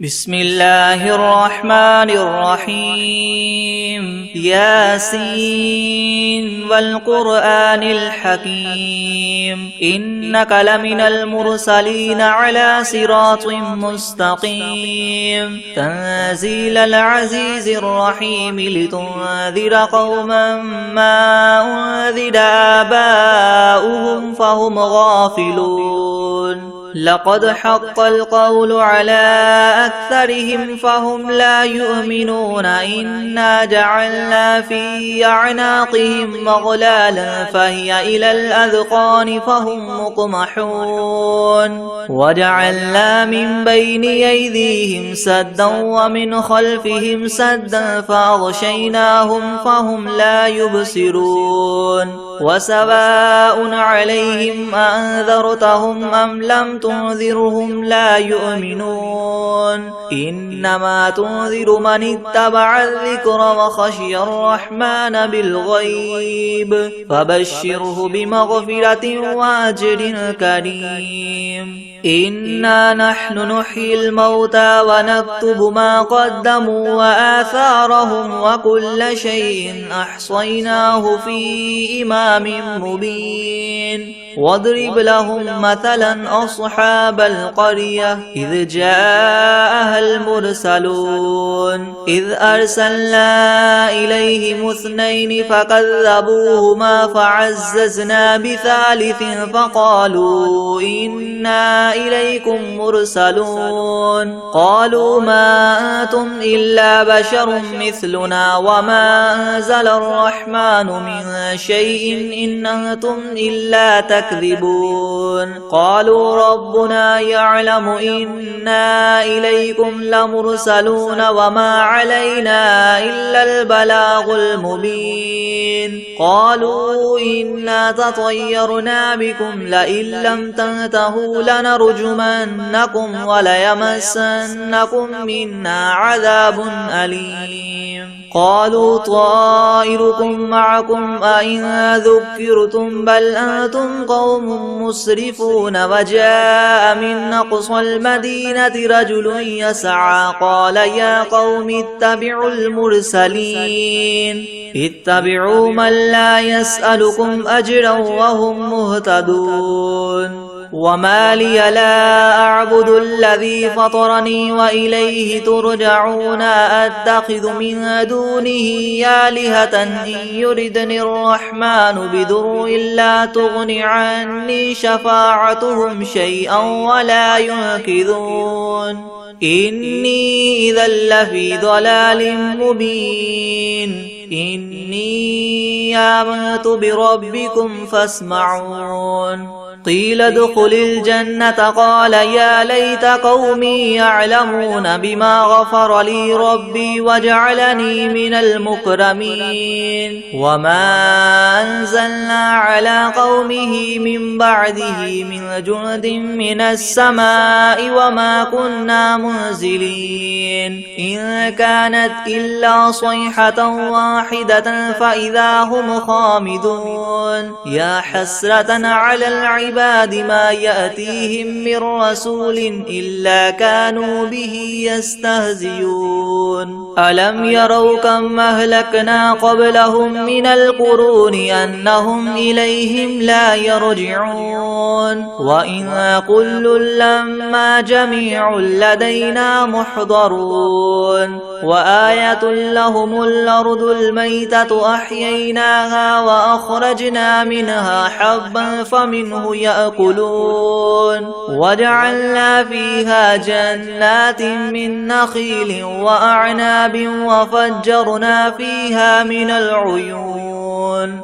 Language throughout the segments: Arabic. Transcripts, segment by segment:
بسم الله الرحمن الرحيم ياسين والقرآن الحكيم إنك لمن المرسلين على صراط مستقيم تنزيل العزيز الرحيم لتنذر قوما ما أنذر آباؤهم فهم غافلون لقد حق القول على أكثرهم فهم لا يؤمنون إنا جعلنا في أعناقهم مغلالا فهي إلى الأذقان فهم مقمحون وجعلنا من بين أيديهم سدا ومن خلفهم سدا فأغشيناهم فهم لا يبصرون وسواء عليهم أنذرتهم أم لم تنذرهم لا يؤمنون إنما تنذر من اتبع الذكر وخشي الرحمن بالغيب فبشره بمغفرة وأجر كريم إنا نحن نحيي الموتى ونكتب ما قدموا وآثارهم وكل شيء أحصيناه في إمام مبين واضرب لهم مثلا أصحاب القرية إذ جاءها المرسلون إذ أرسلنا إليهم اثنين فكذبوهما فعززنا بثالث فقالوا إنا إليكم مرسلون قالوا ما أنتم إلا بشر مثلنا وما أنزل الرحمن من شيء إن أنتم إلا تكذبون قالوا ربنا يعلم إنا إليكم لمرسلون وما علينا إلا البلاغ المبين قالوا إنا تطيرنا بكم لئن لم تنتهوا لنرجمنكم وليمسنكم منا عذاب أليم قالوا طائركم معكم أئن ذكرتم بل أنتم قوم مسرفون وجاء من أقصى المدينة رجل يسعى قال يا قوم اتبعوا المرسلين اتبعوا من لا يسألكم أجرا وهم مهتدون وما لي لا أعبد الذي فطرني وإليه ترجعون أتخذ من دونه آلهة إن يردني الرحمن بضر لا تغن عني شفاعتهم شيئا ولا ينقذون إني إذا لفي ضلال مبين إني آمنت بربكم فاسمعون قيل ادخل الجنة قال يا ليت قومي يعلمون بما غفر لي ربي وجعلني من المكرمين وما أنزلنا على قومه من بعده من جند من السماء وما كنا منزلين إن كانت إلا صيحة واحدة فإذا هم خامدون يا حسرة على العباد ما يأتيهم من رسول إلا كانوا به يستهزئون ألم يروا كم أهلكنا قبلهم من القرون أنهم إليهم لا يرجعون وإن كل لما جميع لدينا محضرون وآية لهم الأرض الميتة أحييناها وأخرجنا منها حبا فمنه يأكلون وجعلنا فيها جنات من نخيل وأعناب وفجرنا فيها من العيون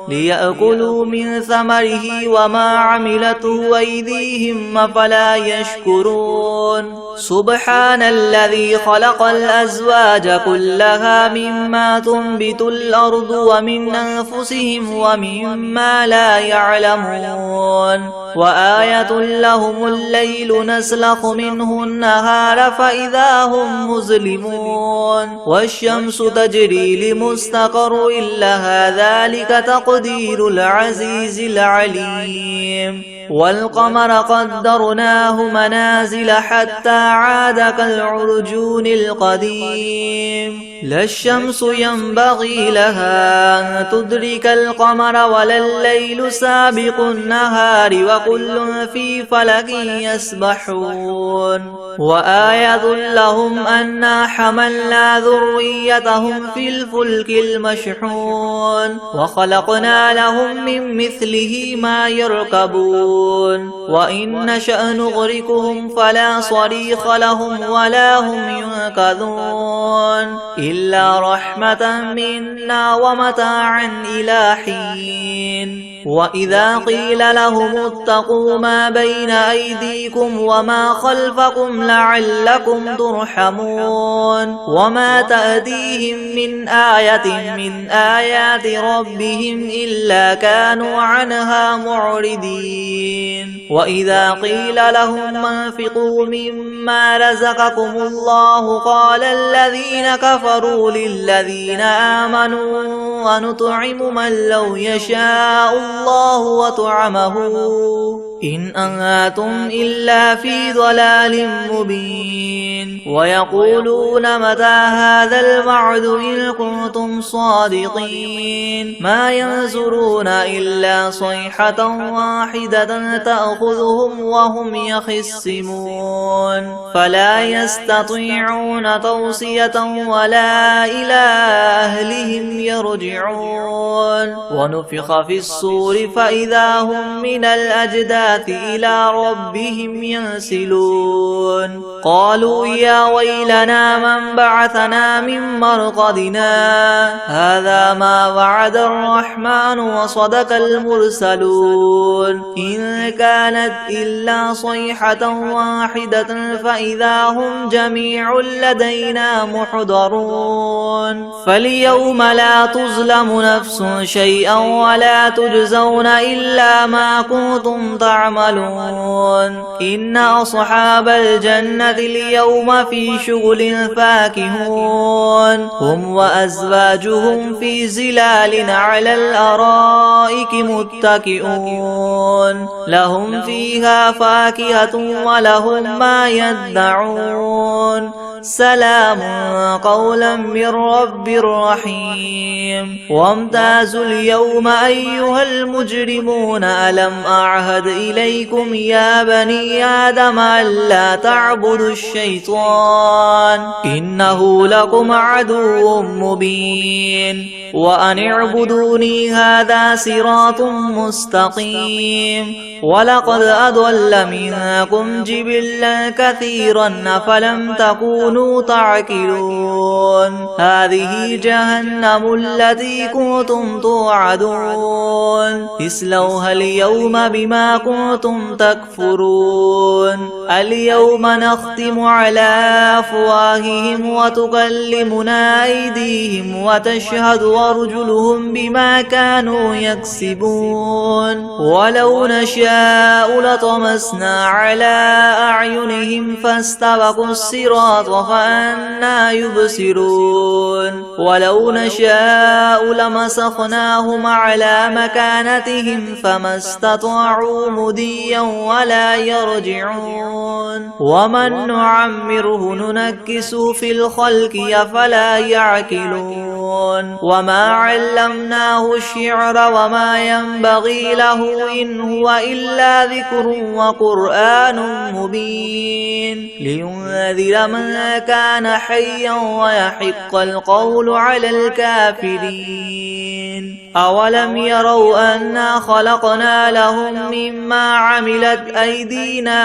ليأكلوا من ثمره وما عملته أيديهم أفلا يشكرون سبحان الذي خلق الأزواج كلها مما تنبت الأرض ومن أنفسهم ومما لا يعلمون وآية لهم الليل نسلخ منه النهار فإذا هم مظلمون والشمس تجري لمستقر لها ذلك تقدير العزيز العليم والقمر قدرناه منازل حتى عاد كالعرجون القديم لا الشمس ينبغي لها أن تدرك القمر ولا الليل سابق النهار وكل في فلك يسبحون وآية لهم أنا حملنا ذريتهم في الفلك المشحون وخلقنا لهم من مثله ما يركبون وإن نشأ نغرقهم فلا صريخ لهم ولا هم ينقذون إلا رحمة منا ومتاعا إلى حين وإذا قيل لهم اتقوا ما بين أيديكم وما خلفكم لعلكم ترحمون وما تأتيهم من آية من آيات ربهم إلا كانوا عنها معرضين وإذا قيل لهم انفقوا مما رزقكم الله قال الذين كفروا للذين آمنوا ونطعم من لو يشاء الله وطعمه إن أنتم إلا في ضلال مبين ويقولون متى هذا الوعد إن كنتم صادقين ما ينظرون إلا صيحة واحدة تأخذهم وهم يخصمون فلا يستطيعون توصية ولا إلى أهلهم يرجعون ونفخ في الصور فإذا هم من الأجداث إلى ربهم ينسلون قالوا يا ويلنا من بعثنا من مرقدنا هذا ما وعد الرحمن وصدق المرسلون إن كانت إلا صيحة واحدة فإذا هم جميع لدينا محضرون فاليوم لا تظلم نفس شيئا ولا تجزون إلا ما كنتم تعملون إن أصحاب الجنة اليوم في شغل فاكهون هم وأزواجهم في زلال على الأرائك متكئون لهم فيها فاكهة ولهم ما يدعون سلام قولا من رب رحيم وامتازوا اليوم أيها المجرمون ألم أعهد إليكم يا بني آدم ألا تعبدوا الشيطان إنه لكم عدو مبين وأن اعبدوني هذا صراط مستقيم ولقد أضل منكم جبلا كثيرا أفلم تكونوا تعقلون هذه جهنم التي كنتم توعدون اصلوها اليوم بما كنتم تكفرون اليوم نختم على أفواههم وتكلمنا أيديهم وتشهد أرجلهم بما كانوا يكسبون ولو نشاء لطمسنا على أعينهم فاستبقوا الصراط فأنى يبصرون ولو نشاء لمسخناهم على مكانتهم فما استطاعوا مضيا ولا يرجعون ومن نعمره ننكسه في الخلق أفلا يعقلون وما علمناه الشعر وما ينبغي له إن هو إلا ذكر وقرآن مبين لينذر من كان حيا ويحق القول على الكافرين أولم يروا أنا خلقنا لهم مما عملت أيدينا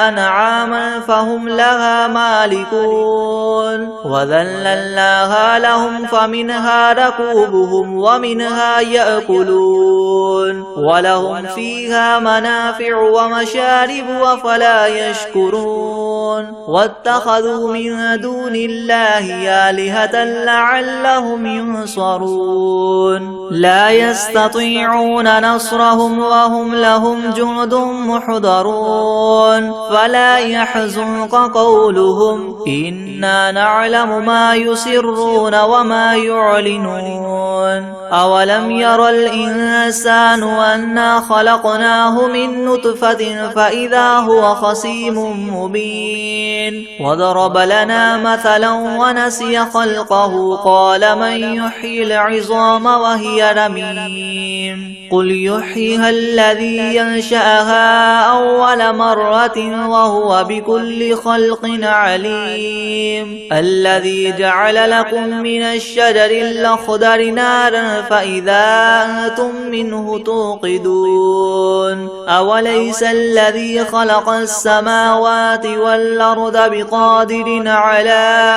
أنعاما فهم لها مالكون وذللناها لهم فمنها ركوبهم ومنها يأكلون ولهم فيها منافع ومشارب وفلا يشكرون واتخذوا من دون الله آلهة لعلهم ينصرون لا يستطيعون نصرهم وهم لهم جند محضرون فلا يحزنك قولهم إنا نعلم ما يسرون وما يعلنون يرجعون أولم ير الإنسان أنا خلقناه من نطفة فإذا هو خصيم مبين وضرب لنا مثلا ونسي خلقه قال من يحيي العظام وهي رميم قل يحييها الذي ينشأها أول مرة وهو بكل خلق عليم الذي جعل لكم من الشجر الأخضر نارا فإذا أنتم منه توقدون أوليس الذي خلق السماوات والأرض بقادر على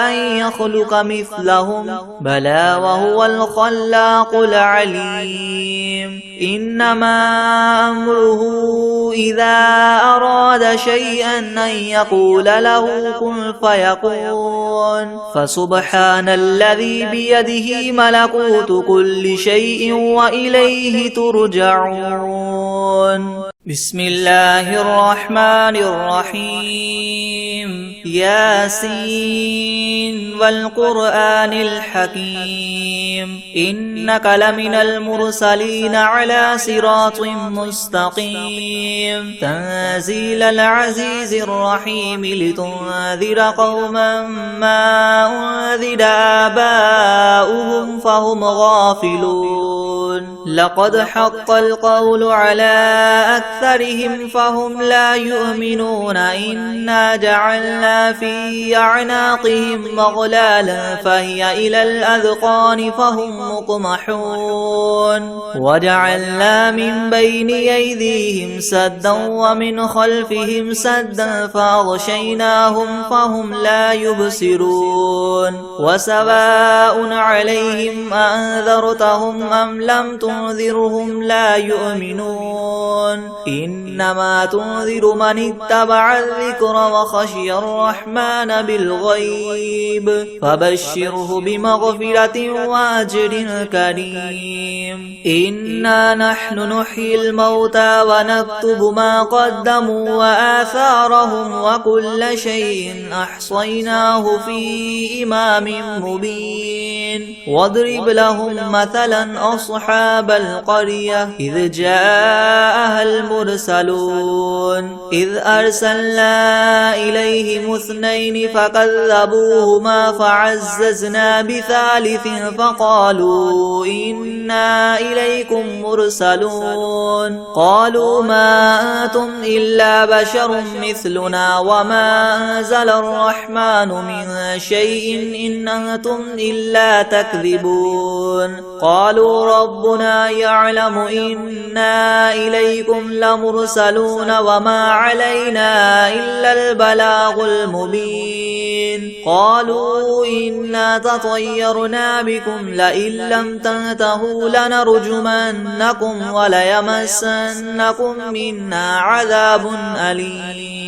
أن يخلق مثلهم بلى وهو الخلاق العليم إنما أمره إذا أراد شيئا أن يقول له كن فيكون فسبحان الذي بيده ملكوت كل شيء وإليه ترجعون بسم الله الرحمن الرحيم ياسين والقرآن الحكيم إنك لمن المرسلين على صراط مستقيم تنزيل العزيز الرحيم لتنذر قوما ما أنذر آباؤهم فهم غافلون لقد حق القول على أكثرهم فهم لا يؤمنون إنا جعلنا في أعناقهم مغلالا فهي إلى الأذقان فهم مقمحون وجعلنا من بين أيديهم سدا ومن خلفهم سدا فأغشيناهم فهم لا يبصرون وسواء عليهم أنذرتهم أم لم تنذرهم لا يؤمنون إنما تنذر من اتبع الذكر وخشي الرحمن بالغيب فبشره بمغفرة وأجر كريم إنا نحن نحيي الموتى ونكتب ما قدموا وآثارهم وكل شيء أحصيناه في إمام مبين واضرب لهم مثلا أصحاب القرية إذ جاءها المرسلون إذ أرسلنا إليهم اثنين فكذبوهما فعززنا بثالث فقالوا إنا إليكم مرسلون قالوا ما أنتم إلا بشر مثلنا وما أنزل الرحمن من شيء إن أنتم إلا تكذبون قالوا ربنا يعلم إنا إليكم لمرسلون وما علينا إلا البلاغ المبين قالوا إنا تطيرنا بكم لئن لم تنتهوا لنرجمنكم وليمسنكم منا عذاب أليم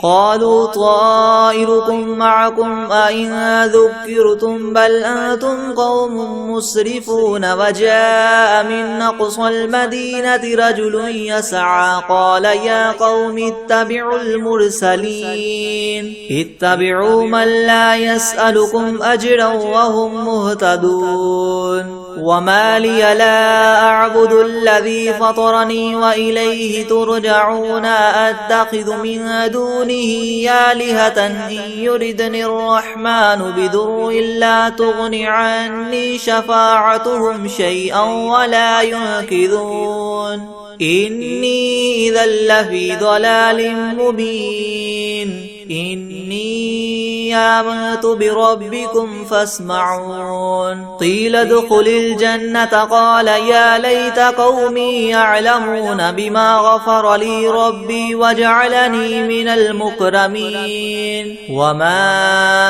قالوا طائركم معكم أئن ذكرتم بل أنتم قوم مسرفون وجاء من أقصى المدينة رجل يسعى قال يا قوم اتبعوا المرسلين اتبعوا من لا يسألكم أجرا وهم مهتدون وما لي لا أعبد الذي فطرني وإليه ترجعون أتخذ من دونه آلهة إن يردني الرحمن بضر لا تغن عني شفاعتهم شيئا ولا ينقذون إني إذا لفي ضلال مبين إني آمنت بربكم فاسمعون قيل ادخل الجنة قال يا ليت قومي يعلمون بما غفر لي ربي وجعلني من المكرمين وما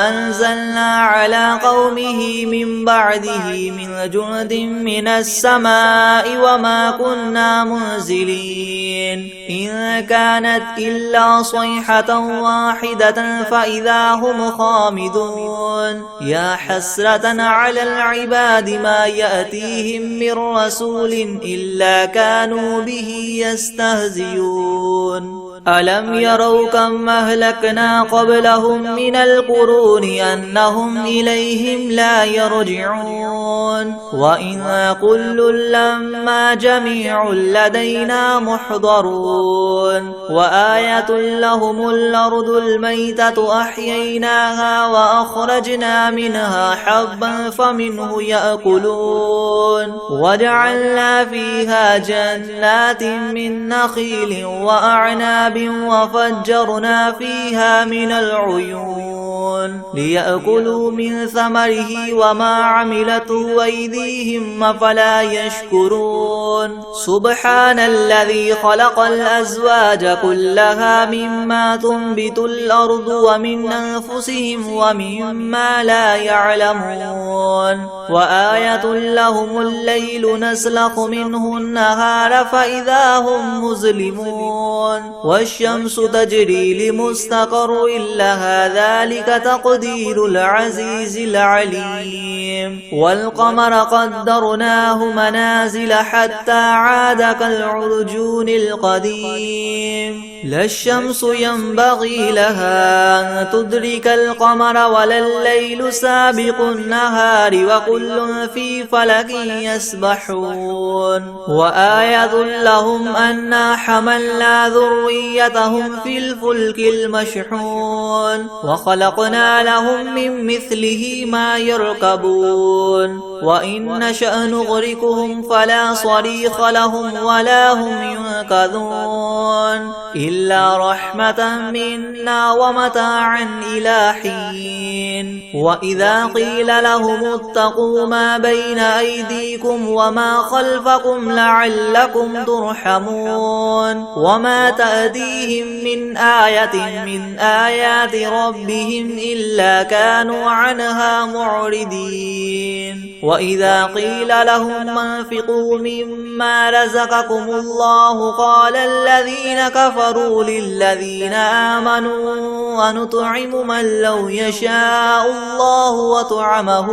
أنزلنا على قومه من بعده من جند من السماء وما كنا منزلين إن كانت إلا صيحة واحدة فإذا هم خامدون يا حسرة على العباد ما يأتيهم من رسول إلا كانوا به يستهزئون ألم يروا كم أهلكنا قبلهم من القرون أنهم إليهم لا يرجعون وإن كل لما جميع لدينا محضرون وآية لهم الأرض الميتة أحييناها وأخرجنا منها حبا فمنه يأكلون وجعلنا فيها جنات من نخيل وأعناب وفجرنا فيها من العيون ليأكلوا من ثمره وما عملته أيديهم أفلا يشكرون سبحان الذي خلق الأزواج كلها مما تنبت الأرض ومن أنفسهم ومما لا يعلمون وآية لهم الليل نسلخ منه النهار فإذا هم مظلمون والشمس تجري لمستقر لها ذلك تقدير العزيز العليم والقمر قدرناه منازل حتى عاد كالعرجون القديم لا الشمس ينبغي لها أن تدرك القمر ولا الليل سابق النهار وكل في فلك يسبحون وآية لهم أنا حملنا ذريتهم في الفلك المشحون وخلقنا لهم من مثله ما يركبون وإن نشأ نغرقهم فلا صريخ لهم ولا هم ينقذون إلا رحمة منا ومتاعا إلى حين وإذا قيل لهم اتقوا ما بين أيديكم وما خلفكم لعلكم ترحمون وما تأتيهم من آية من آيات ربهم إلا كانوا عنها معرضين وإذا قيل لهم انفقوا مما رزقكم الله قال الذين كفروا للذين آمنوا ونطعم من لو يشاء الله وطعمه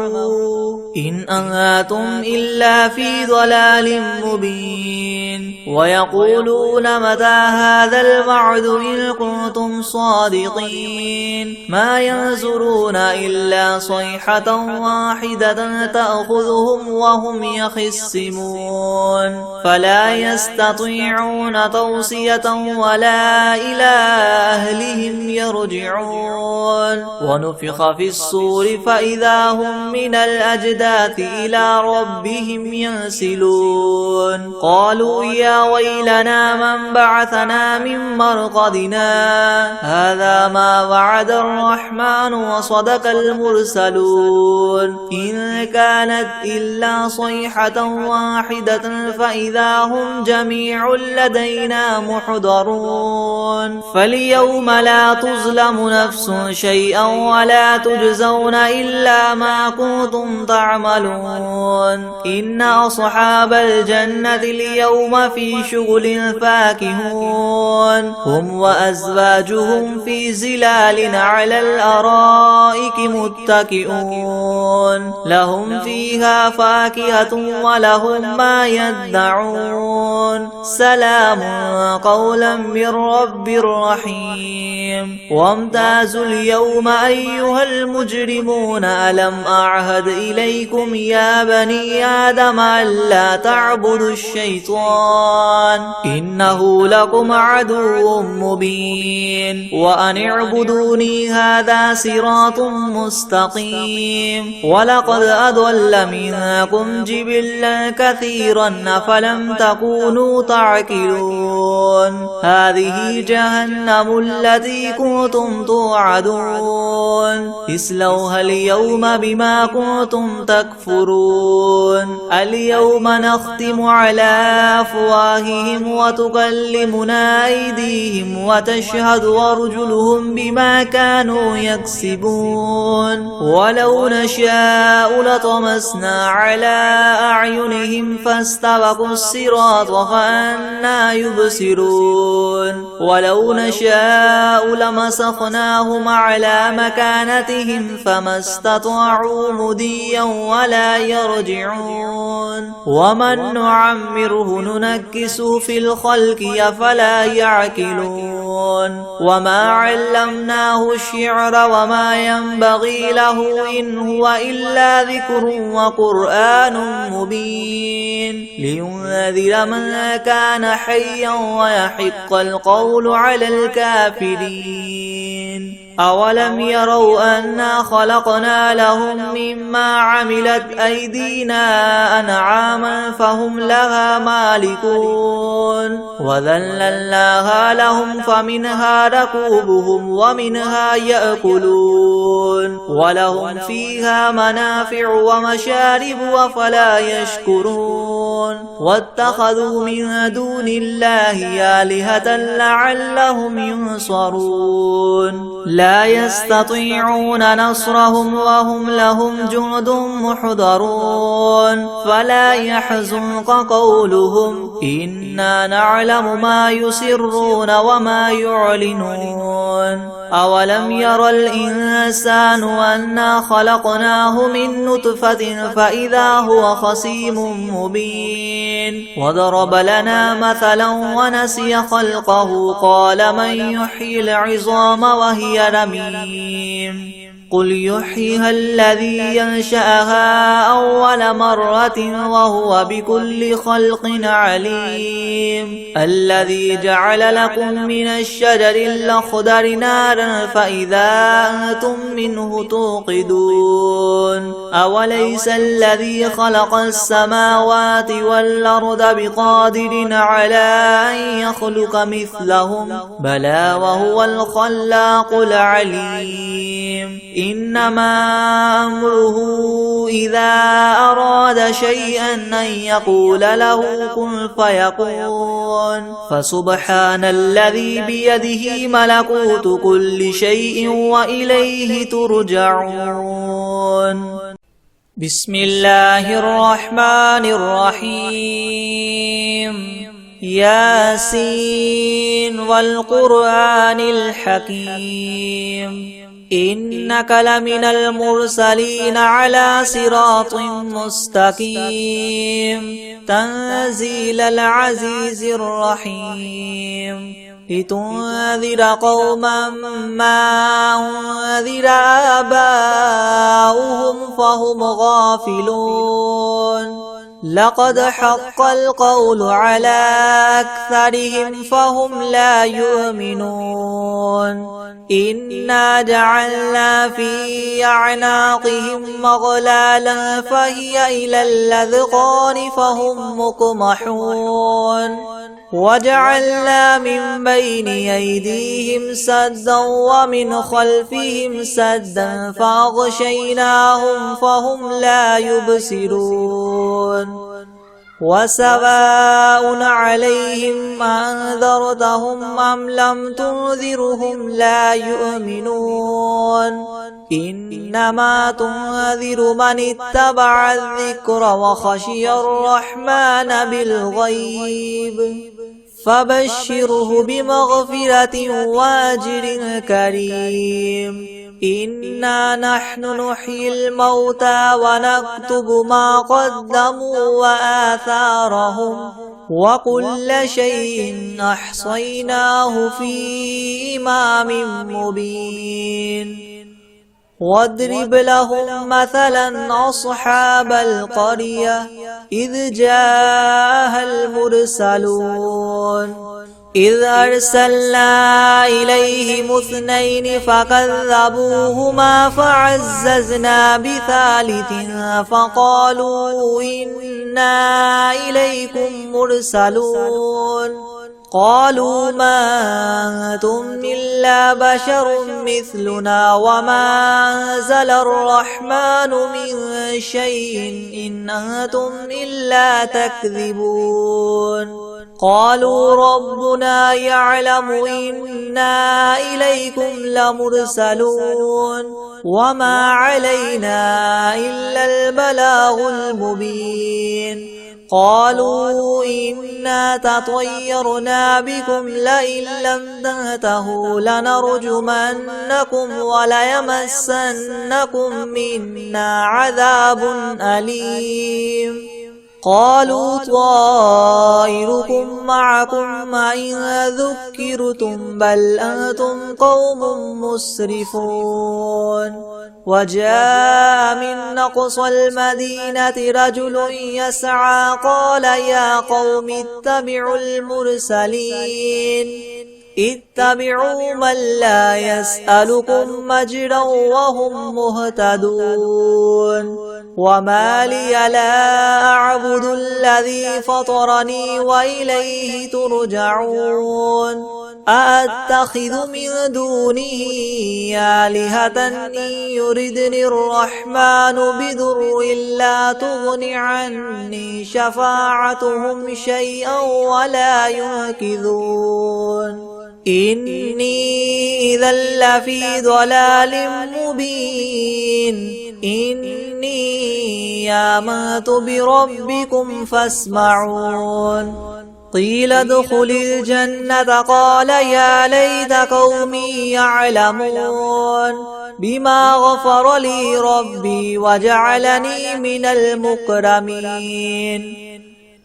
إن أنتم إلا في ضلال مبين ويقولون متى هذا الوعد إن كنتم صادقين ما ينظرون إلا صيحة واحدة تأخذهم وهم يخصمون فلا يستطيعون توصية ولا إلى أهلهم يرجعون ونفخ في الصور فإذا هم من الأجداث إلى ربهم ينسلون قالوا يا ويلنا من بعثنا من مرقدنا هذا ما وعد الرحمن وصدق المرسلون إن كانت إلا صيحة واحدة فإذا هم جميع لدينا محضرون فاليوم لا تظلم نفس شيئا ولا تجزون إلا ما كنتم تعملون إن أصحاب الجنة اليوم في شغل فاكهون هم وأزواجهم في زلال على الأرائك متكئون لهم فيها فاكهة ولهم ما يدعون سلام قولا من رب رحيم وامتازوا اليوم أيها المجرمون ألم أعهد إليكم يا بني آدم ألا تعبدوا الشيطان إنه لكم عدو مبين وأن اعبدوني هذا صراط مستقيم ولقد أضل منكم جبلا كثيرا أفلم تكونوا تعقلون هذه جهنم التي كنتم توعدون اصلوها اليوم بما كنتم تكفرون اليوم نختم على أفواههم وتكلمنا أيديهم وتشهد أرجلهم بما كانوا يكسبون ولو نشاء لطمسنا على أعينهم فاستبقوا الصراط فأنى يبصرون ولو نشاء لمسخناهم على مكانتهم فما استطاعوا مضيا ولا يرجعون ومن نعمره ننكس في الخلق أفلا يعقلون وما علمناه الشعر وما ينبغي له إن هو إلا ذكر وقرآن مبين لينذر من كان حيا ويحق القول على الكافرين أولم يروا أنا خلقنا لهم مما عملت أيدينا أنعاما فهم لها مالكون وذللناها لهم فمنها ركوبهم ومنها يأكلون ولهم فيها منافع ومشارب أفلا يشكرون واتخذوا من دون الله آلهة لعلهم ينصرون لا يستطيعون نصرهم وهم لهم جند محضرون فلا يحزنك قولهم إنا نعلم ما يسرون وما يعلنون أولم ير الإنسان أنا خلقناه من نطفة فإذا هو خصيم مبين وضرب لنا مثلا ونسي خلقه قال من يحيي العظام وهي رميم قل يحييها الذي ينشأها أول مرة وهو بكل خلق عليم الذي جعل لكم من الشجر الأخضر نارا فإذا أنتم منه توقدون أوليس الذي خلق السماوات والأرض بقادر على أن يخلق مثلهم بلى وهو الخلاق العليم إنما أمره إذا أراد شيئا أن يقول له كن فيكون فسبحان الذي بيده ملكوت كل شيء وإليه ترجعون بسم الله الرحمن الرحيم ياسين والقرآن الحكيم إنك لمن المرسلين على صراط مستقيم تنزيل العزيز الرحيم لتنذر قوما ما أنذر آباؤهم فهم غافلون لقد حق القول على أكثرهم فهم لا يؤمنون إنا جعلنا في أعناقهم مغلالا فهي إلى الأذقان فهم مقمحون وجعلنا من بين أيديهم سدا ومن خلفهم سدا فأغشيناهم فهم لا يبصرون وسواء عليهم أنذرتهم أم لم تنذرهم لا يؤمنون إنما تنذر من اتبع الذكر وخشي الرحمن بالغيب فبشره بمغفرة وأجر كريم إنا نحن نحيي الموتى ونكتب ما قدموا وآثارهم وكل شيء أحصيناه في إمام مبين واضرب لهم مثلا أصحاب القرية إذ جاءها المرسلون إذ أرسلنا إليهم اثنين فكذبوهما فعززنا بثالث فقالوا إنا إليكم مرسلون قالوا ما أنتم إلا بشر مثلنا وما أنزل الرحمن من شيء إن أنتم إلا تكذبون قالوا ربنا يعلم إنا إليكم لمرسلون وما علينا إلا البلاغ المبين قالوا إنا تطيرنا بكم لئن لم تنتهوا لنرجمنكم وليمسنكم منا عذاب أليم قالوا طائركم معكم أئن ذكرتم بل أنتم قوم مسرفون وجاء من أقصى المدينة رجل يسعى قال يا قوم اتبعوا المرسلين اتبعوا من لا يسألكم مجرا وهم مهتدون وما لي لا أعبد الذي فطرني وإليه ترجعون أأتخذ من دونه آلهة إن يردني الرحمن بضر لا تغن عني شفاعتهم شيئا ولا ينقذون إني إذا لفي ضلال مبين إني آمنت بربكم فاسمعون قيل ادخل الجنة قال يا ليت قومي يعلمون بما غفر لي ربي وجعلني من المكرمين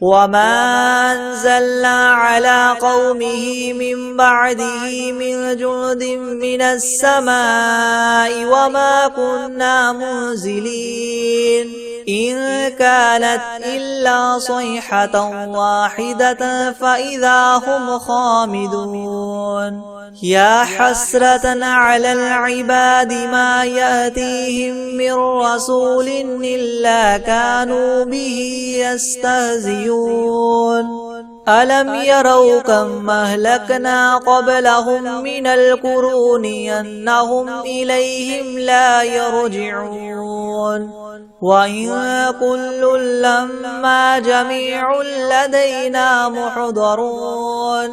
وما أنزلنا على قومه من بعده من جند من السماء وما كنا منزلين إن كانت إلا صيحة واحدة فإذا هم خامدون يا حسرة على العباد ما يأتيهم من رسول إلا كانوا به يستهزئون ألم يروا كم أهلكنا قبلهم من القرون أنهم إليهم لا يرجعون وإن كل لما جميع لدينا محضرون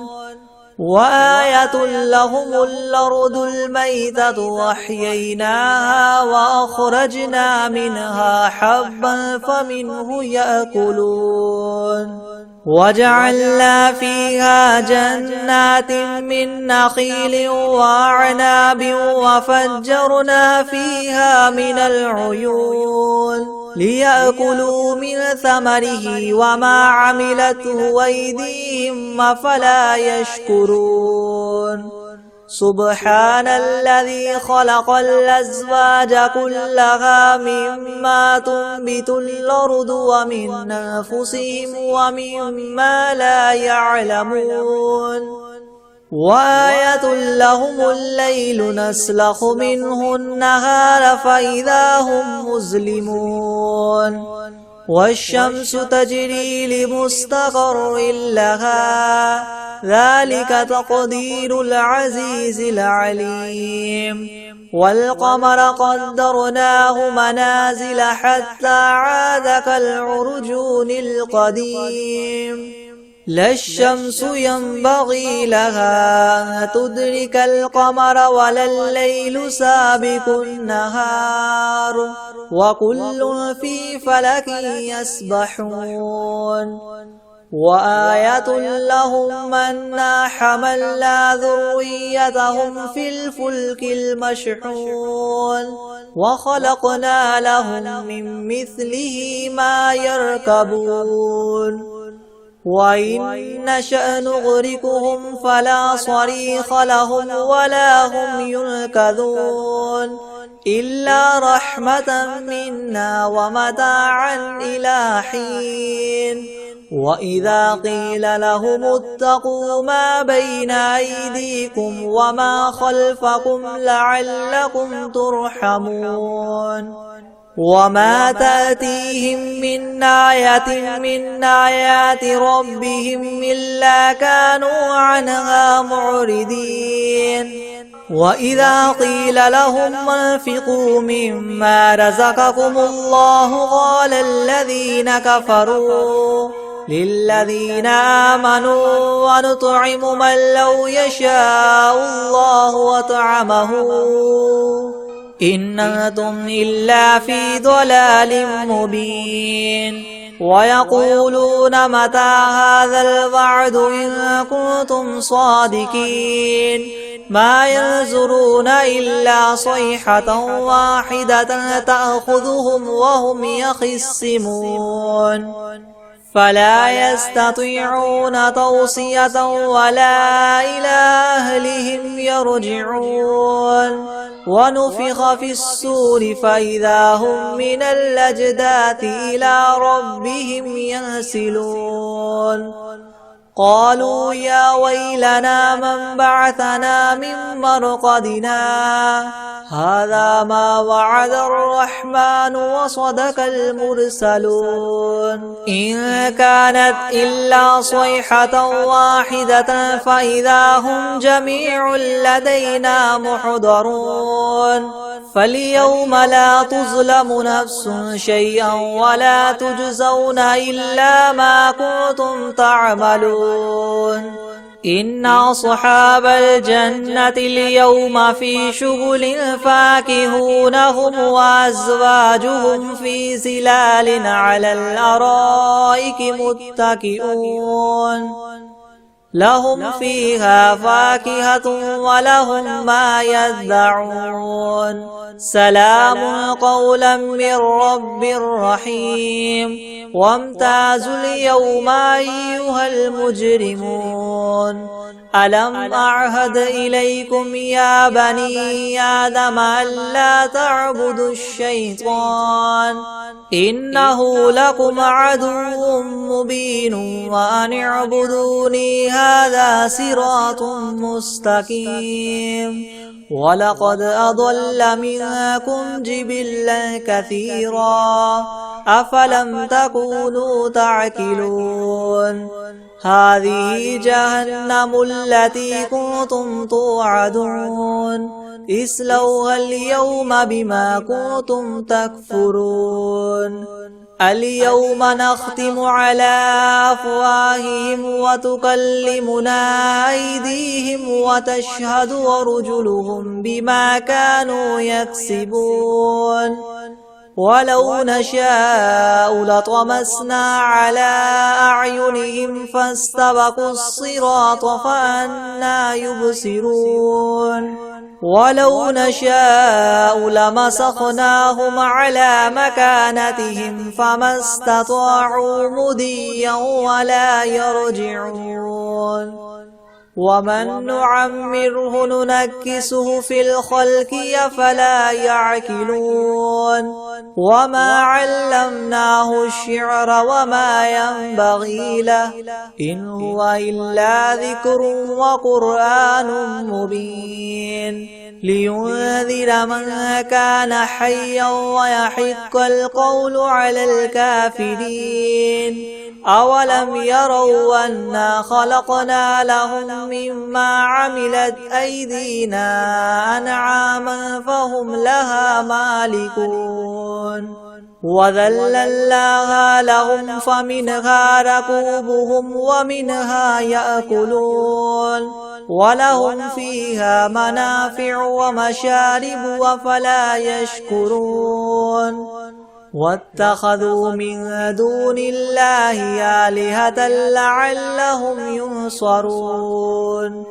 وآية لهم الأرض الميتة وأحييناها وأخرجنا منها حبا فمنه يأكلون وجعلنا فيها جنات من نخيل وأعناب وفجرنا فيها من العيون ليأكلوا من ثمره وما عملته أيديهم أفلا يشكرون سبحان الذي خلق الأزواج كلها مما تنبت الأرض ومن أنفسهم ومما لا يعلمون وآية لهم الليل نسلخ منه النهار فإذا هم مظلمون والشمس تجري لمستقر لها ذلك تقدير العزيز العليم والقمر قدرناه منازل حتى عاد كالعرجون القديم لا الشمس ينبغي لها أن تدرك القمر ولا الليل سابق النهار وكل في فلك يسبحون وآية لهم أنا حملنا ذريتهم في الفلك المشحون وخلقنا لهم من مثله ما يركبون وإن نشأ نغرقهم فلا صريخ لهم ولا هم ينقذون إلا رحمة منا ومتاعا إلى حين وإذا قيل لهم اتقوا ما بين أيديكم وما خلفكم لعلكم ترحمون وما تأتيهم من آية من آيات ربهم إلا كانوا عنها معرضين وإذا قيل لهم انفقوا مما رزقكم الله قال الذين كفروا للذين آمنوا ونطعم من لو يشاء الله وطعمه إن أنتم إلا في ضلال مبين ويقولون متى هذا الوعد إن كنتم صادقين ما ينظرون إلا صيحة واحدة تأخذهم وهم يخصمون فلا يستطيعون توصية ولا إلى أهلهم يرجعون ونفخ في الصور فإذا هم من الأجداث إلى ربهم ينسلون قالوا يا ويلنا من بعثنا من مرقدنا هذا ما وعد الرحمن وصدق المرسلون إن كانت إلا صيحة واحدة فإذا هم جميع لدينا محضرون فاليوم لا تظلم نفس شيئا ولا تجزون إلا ما كنتم تعملون إن أصحاب الجنة اليوم في شغل فاكهون هم وأزواجهم في ظلال على الأرائك متكئون لهم فيها فاكهة ولهم ما يدعون سلام قولا من رب رحيم وامتازوا اليوم أيها المجرمون ألم أعهد إليكم يا بني آدم ألا تعبدوا الشيطان إنه لكم عدو مبين وأن اعبدوني هذا صراط مستقيم ولقد أضل منكم جبلا كثيرا أفلم تكونوا تعقلون هذه جهنم التي كنتم توعدون اصلوها اليوم بما كنتم تكفرون اليوم نختم على أفواههم وتكلمنا أيديهم وتشهد أرجلهم بما كانوا يكسبون ولو نشاء لطمسنا على أعينهم فاستبقوا الصراط فأنى يبصرون ولو نشاء لمسخناهم على مكانتهم فما استطاعوا مضيا ولا يرجعون ومن نعمره ننكسه في الخلق أفلا يعقلون وما علمناه الشعر وما ينبغي له إن هو إلا ذكر وقرآن مبين لينذر من كان حيا ويحق القول على الكافرين أولم يروا أنا خلقنا لهم مما عملت أيدينا أنعاما فهم لها مالكون وذللناها لهم فمنها ركوبهم ومنها يأكلون ولهم فيها منافع ومشارب أفلا يشكرون واتخذوا من دون الله آلهة لعلهم ينصرون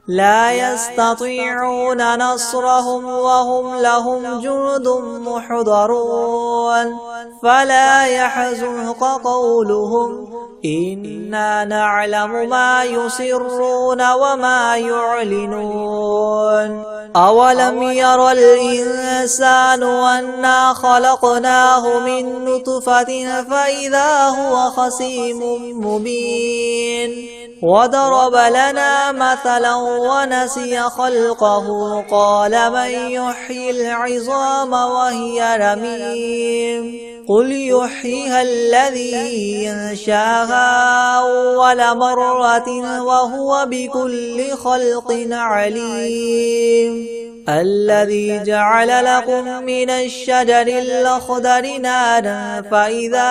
لا يستطيعون نصرهم وهم لهم جند محضرون فلا يحزنك قولهم إنا نعلم ما يسرون وما يعلنون أولم ير الإنسان أنا خلقناه من نطفة فإذا هو خصيم مبين وضرب لنا مثلا ونسي خلقه قال من يحيي العظام وهي رميم قل يحييها الذي ينشاها أول مرة وهو بكل خلق عليم الذي جعل لكم من الشجر الأخضر نارا فإذا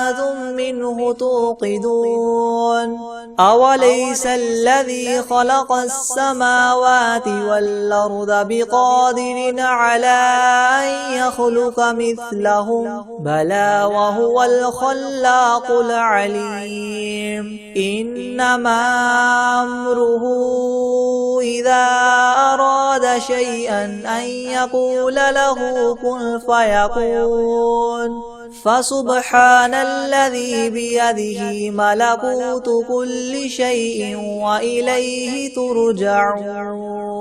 أنتم منه توقدون أوليس الذي خلق السماوات والأرض بقادر على أن يخلق مثلهم بلى وهو الخلاق العليم إنما أمره إذا أراد شيئا أن يقول له كن فيكون فسبحان الذي بيده ملكوت كل شيء وإليه ترجعون.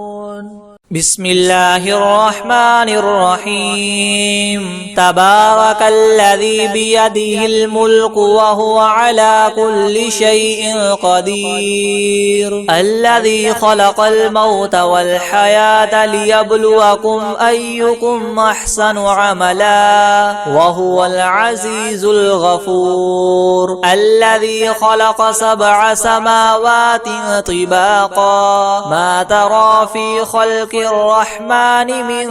بسم الله الرحمن الرحيم. تبارك الذي بيده الملك وهو على كل شيء قدير. الذي خلق الموت والحياة ليبلوكم أيكم أحسن عملا وهو العزيز الغفور. الذي خلق 7 سماوات طباقا ما ترى في خلق الرحمن من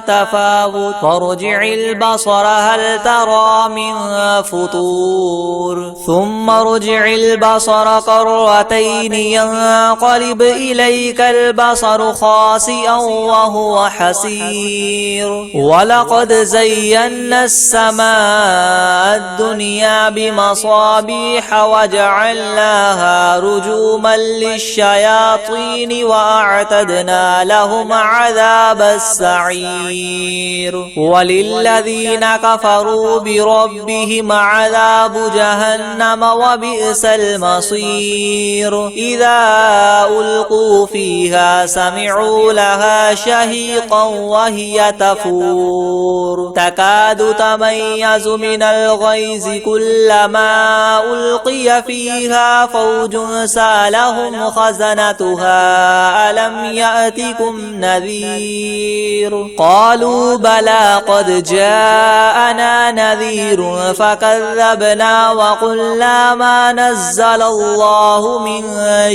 تفاوت فارجع البصر هل ترى من فطور ثم ارجع البصر كرتين ينقلب إليك البصر خاسئا وهو حسير. ولقد زينا السماء الدنيا بمصابيح وجعلناها رجوما للشياطين وأعتدنا لهم عذاب السعير. وللذين كفروا بربهم عذاب جهنم وبئس المصير. إذا ألقوا فيها سمعوا لها شهيقا وهي تفور تكاد تميز من الغيظ كلما ألقي فيها فوج سألهم خزنتها ألم يأتكم نذير قالوا بلى قد جاءنا نذير فكذبنا وقلنا ما نزل الله من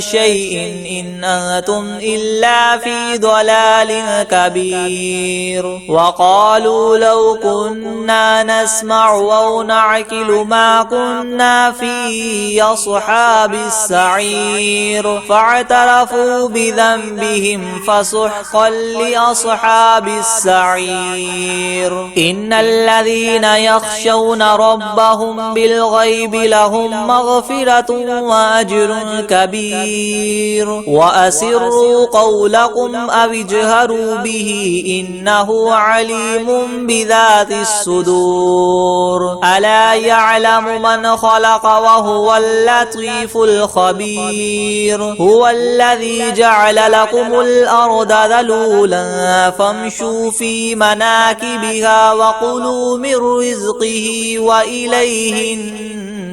شيء إن أنتم إلا في ضلال كبير. وقالوا لو كنا نسمع أو نعقل ما كنا في أصحاب السعير فاعترفوا بذنبهم فسحقا لأصحاب السعير. إن الذين يخشون ربهم بالغيب لهم مغفرة وأجر كبير. وأسروا قولكم أو اجهروا به إنه عليم بذات الصدور. ألا يعلم من خلق وهو اللطيف الخبير. هو الذي جعل لكم الأرض ذلولا فامشوا في مناكبها وكلوا من رزقه وإليه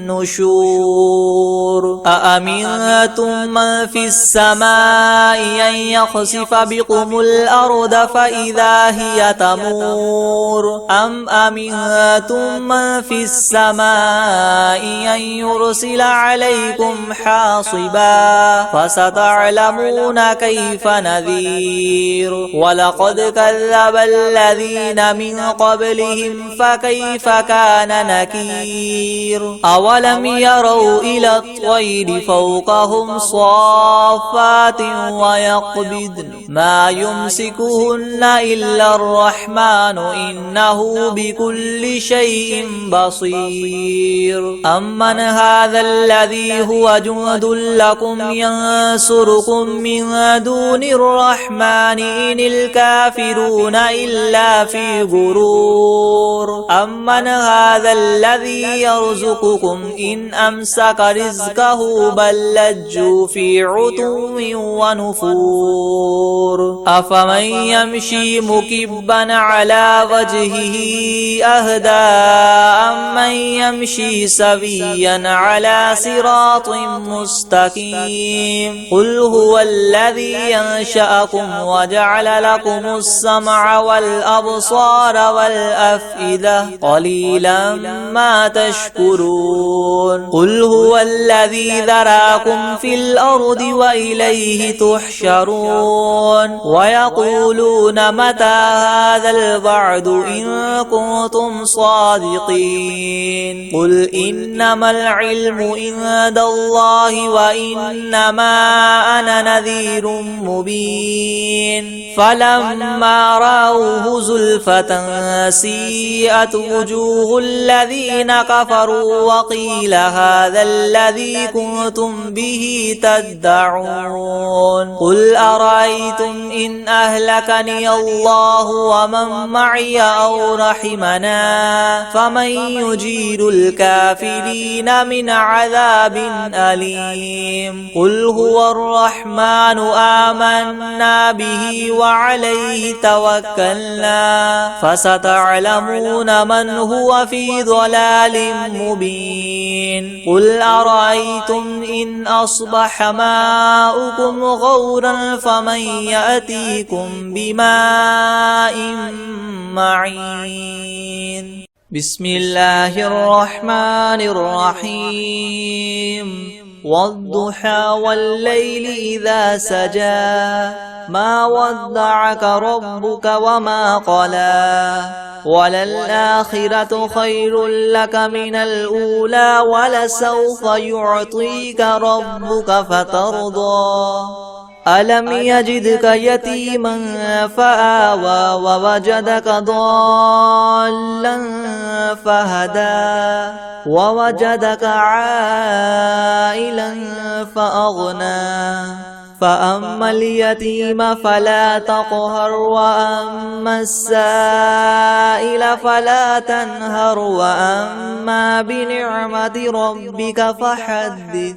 النشور. أأمنتم من في السماء أن يخسف بكم الأرض فإذا هي تمور أم أمنتم من في السماء أن يرسل عليكم حاصبا فستعلمون كيف نذير. ولقد كذب الذين من قبلهم فكيف كان نكير. أولم يروا إلى الطير فوقهم صافات ويقبضن ما يمسكهن إلا الرحمن إنه بكل شيء بصير. أمن هذا الذي هو جند لكم ينصركم من دون الرحمن إن الكافرون إلا في غرور. أمن هذا الذي يرزقكم إن أمسك رزقه بل لجوا في عتو ونفور. أفمن يمشي مكبا على وجهه أهدى أمن يمشي سويا على صراط مستقيم. قل هو الذي ينشأكم وجعل لكم السمع والأبصار والأفئدة قليلا ما تشكرون. قل هو الذي ذراكم في الأرض وإليه تحشرون. ويقولون متى هذا الوعد إن كنتم صادقين. قل إنما العلم عند الله وإنما أنا نذير مبين. فلما رأوه زلفة سيئت سيئت وجوه الذين كفروا وقيل هذا الذي كنتم به تدعون قل أرأيتم إن أهلكني الله ومن معي أو رحمنا فمن يجير الكافرين من عذاب أليم قل هو الرحمن آمنا به وعليه توكلنا فستعلمون من هو في ضلال مبين قل أرأيتم إن أصبح ماؤكم غورا فمن يأتيكم بماء معين بسم الله الرحمن الرحيم والضحى والليل إذا سجى ما ودعك ربك وما قلى وللآخرة خير لك من الأولى ولسوف يعطيك ربك فترضى ألم يجدك يتيما فآوى ووجدك ضالا فهدى ووجدك عائلا فأغنى فأما اليتيم فلا تقهر وأما السائل فلا تنهر وأما بنعمة ربك فحدث